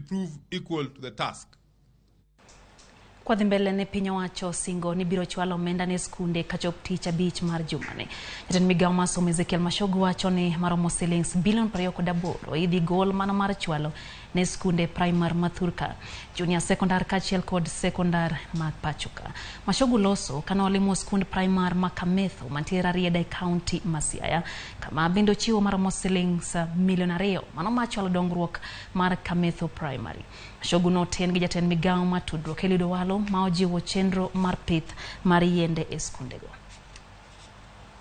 prove equal to the task. Kwa dhimbele ne piny owacho singo ni biro chwalo omenda ne sikunde kachop tich abich mar jumani. Jatend migawo mar somo Machogu wacho ni maromo shillings bilion 28 idhi gol mana mar chwalo ne sikunde primar mathurka, junior secondary kachiel kod secondary mag pachuka. Machogu loso kana olimo sikund primar ma Kametho mantiere Rieda e county ma Siaya, kama bindo chiwo maromo shillings milion 2 mano machwalo dongruok mar Kametho primary. Machogu noten gi jatend migawo ma tudruok Elido Walo ma ojiwo chenro mar pith mar yiende e skundego.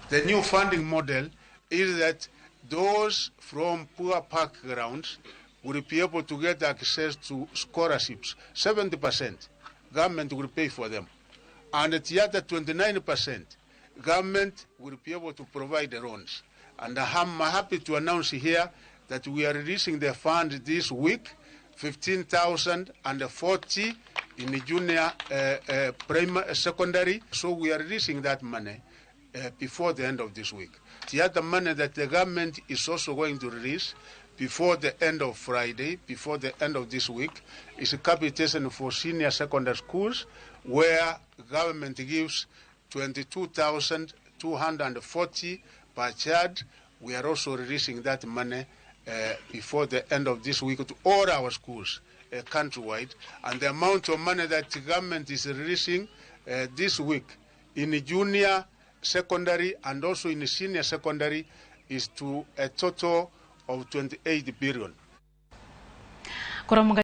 The new funding model is that those from poor backgrounds will be able to get access to scholarships. 70% government will pay for them. And the other 29% government will be able to provide the loans. And I'm happy to announce here that we are releasing the fund this week, 15,040 in the junior primary secondary. So we are releasing that money before the end of this week. The other money that the government is also going to release before the end of Friday, before the end of this week, is a capitation for senior secondary schools, where government gives 22,240 per child. We are also releasing that money before the end of this week to all our schools countrywide. And the amount of money that the government is releasing this week in the junior secondary and also in the senior secondary is to a total of 28 billion.